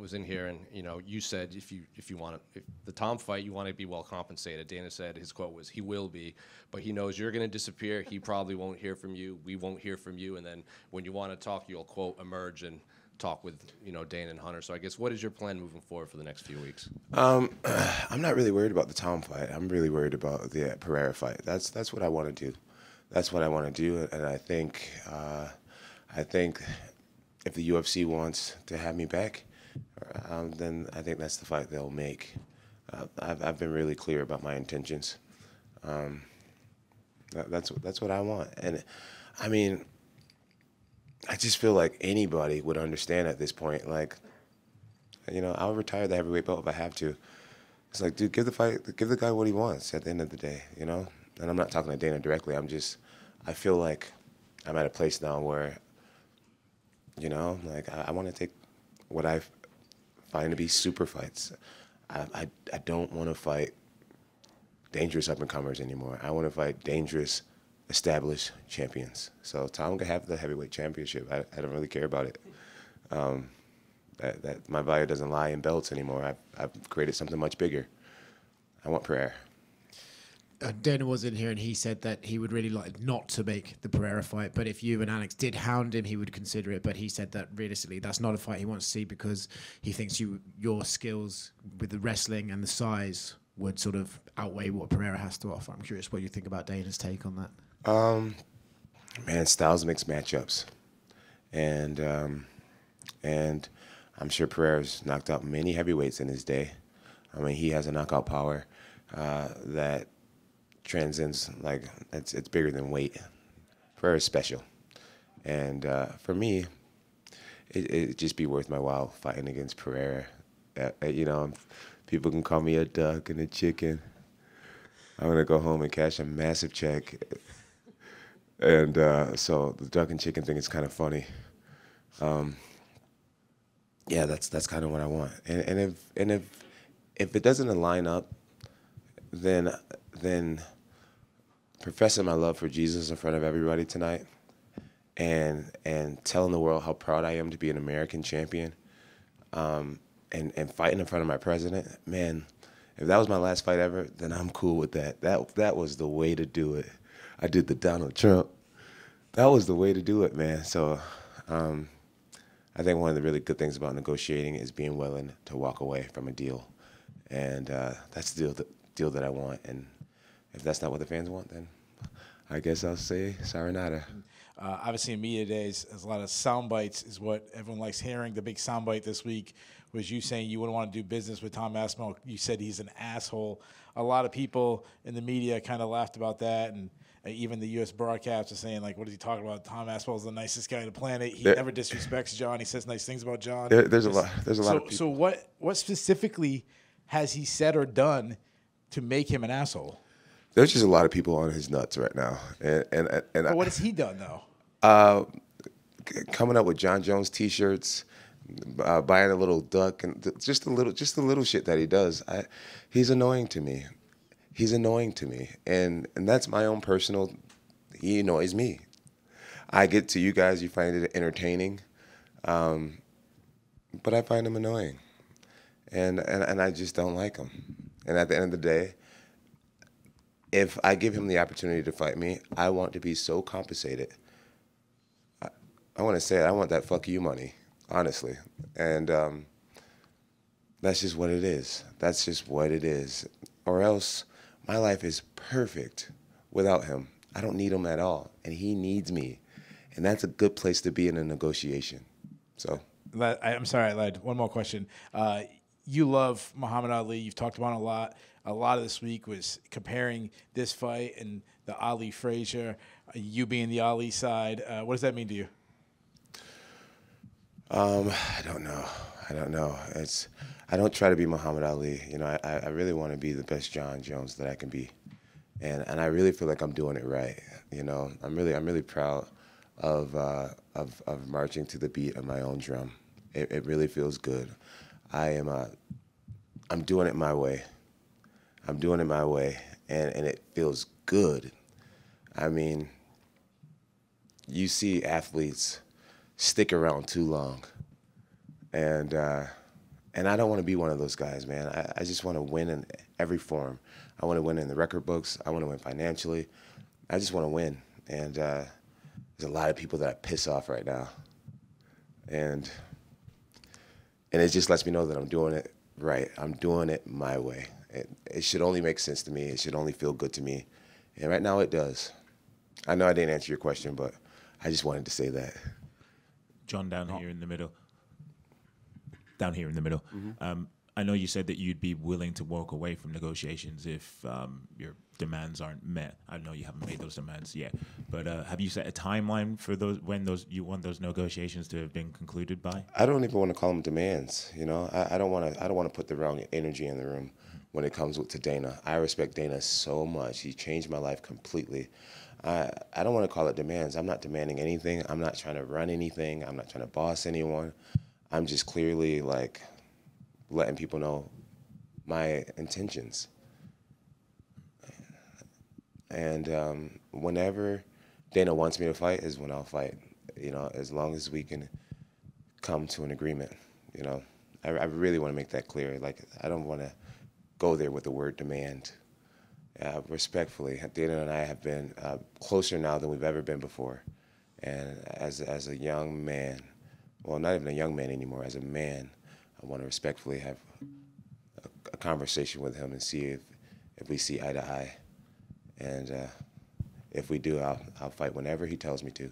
was in here, and you said if you want to, if the Tom fight, you want to be well compensated. Dana said his quote was, "He will be," but he knows you're going to disappear. He probably won't hear from you. We won't hear from you, and then when you want to talk, you'll quote emerge and talk with Dana and Hunter. So I guess what is your plan moving forward for the next few weeks? I'm not really worried about the Tom fight. I'm really worried about the Pereira fight. That's what I want to do. That's what I want to do, and I think if the UFC wants to have me back, then I think that's the fight they'll make. I've been really clear about my intentions. That's what I want, and I mean, I just feel like anybody would understand at this point. Like, I'll retire the heavyweight belt if I have to. It's like, dude, give the guy what he wants at the end of the day, And I'm not talking to Dana directly. I feel like I'm at a place now where, like I want to take what I find to be super fights. I don't want to fight dangerous up-and-comers anymore. I want to fight dangerous, established champions. So Tom can have the heavyweight championship. I don't really care about it. That my value doesn't lie in belts anymore. I've created something much bigger. I want Pereira. Dana was in here and he said that he would really like not to make the Pereira fight, but if you and Alex did hound him, he would consider it. But he said that realistically, that's not a fight he wants to see because he thinks your skills with the wrestling and the size would sort of outweigh what Pereira has to offer. I'm curious what you think about Dana's take on that. Man, styles mix matchups, and I'm sure Pereira's knocked out many heavyweights in his day. I mean, he has a knockout power that transcends, like, it's bigger than weight. Pereira's special. And for me, it'd just be worth my while fighting against Pereira. People can call me a duck and a chicken. I'm going to go home and cash a massive check. And so the duck and chicken thing is kind of funny. Yeah, that's kind of what I want. And if it doesn't line up, then professing my love for Jesus in front of everybody tonight, and telling the world how proud I am to be an American champion, and fighting in front of my president, man, if that was my last fight ever, then I'm cool with that. That was the way to do it. I did the Donald Trump. That was the way to do it, man. So I think one of the really good things about negotiating is being willing to walk away from a deal. And that's the deal that I want. And if that's not what the fans want, then I guess I'll say sayonara. Obviously, in media days, there's a lot of sound bites is what everyone likes hearing. The big sound bite this week was you saying you wouldn't want to do business with Tom Aspinall. You said he's an asshole. A lot of people in the media kind of laughed about that, and even the U.S. broadcast was saying, like, what is he talking about? Tom Aspinall's the nicest guy on the planet. He never disrespects Jon. He says nice things about Jon. There's a lot of people. So what specifically has he said or done to make him an asshole? There's just a lot of people on his nuts right now. But what has he done, though? Coming up with Jon Jones T-shirts, buying a little duck, and just the little shit that he does. He's annoying to me. He's annoying to me, and that's my own personal. He annoys me. I get to you guys, you find it entertaining, but I find him annoying, and I just don't like him. And at the end of the day, if I give him the opportunity to fight me, I want to be so compensated. I want to say it. I want that fuck you money, honestly. And that's just what it is. That's just what it is. Or else my life is perfect without him. I don't need him at all. And he needs me. And that's a good place to be in a negotiation. So I'm sorry, I lied. One more question. You love Muhammad Ali. You've talked about him a lot. A lot of this week was comparing this fight and the Ali Frazier, you being the Ali side. What does that mean to you? I don't know. I don't try to be Muhammad Ali. I really want to be the best Jon Jones that I can be, and I really feel like I'm doing it right. I'm really proud of marching to the beat of my own drum. It really feels good. I'm doing it my way. I'm doing it my way, and it feels good. I mean, you see athletes stick around too long, and And I don't want to be one of those guys, man. I just want to win in every form. I want to win in the record books. I want to win financially. I just want to win. And there's a lot of people that I piss off right now. And it just lets me know that I'm doing it right. I'm doing it my way. It should only make sense to me. It should only feel good to me. And right now it does. I know I didn't answer your question, but I just wanted to say that. John, down here in the middle. Down here in the middle. Mm-hmm. I know you said that you'd be willing to walk away from negotiations if your demands aren't met. I know you haven't made those demands yet, but have you set a timeline for when you want those negotiations to have been concluded by? I don't even want to call them demands. You know, I don't want to put the wrong energy in the room when it comes to Dana. I respect Dana so much. He changed my life completely. I don't want to call it demands. I'm not demanding anything. I'm not trying to run anything. I'm not trying to boss anyone. I'm just clearly like letting people know my intentions. And whenever Dana wants me to fight is when I'll fight, you know, as long as we can come to an agreement, you know. I really want to make that clear. Like, I don't want to go there with the word demand. Respectfully, Dana and I have been closer now than we've ever been before. And as a young man, well, not even a young man anymore, as a man, I want to respectfully have a conversation with him and see if we see eye to eye. And if we do, I'll fight whenever he tells me to.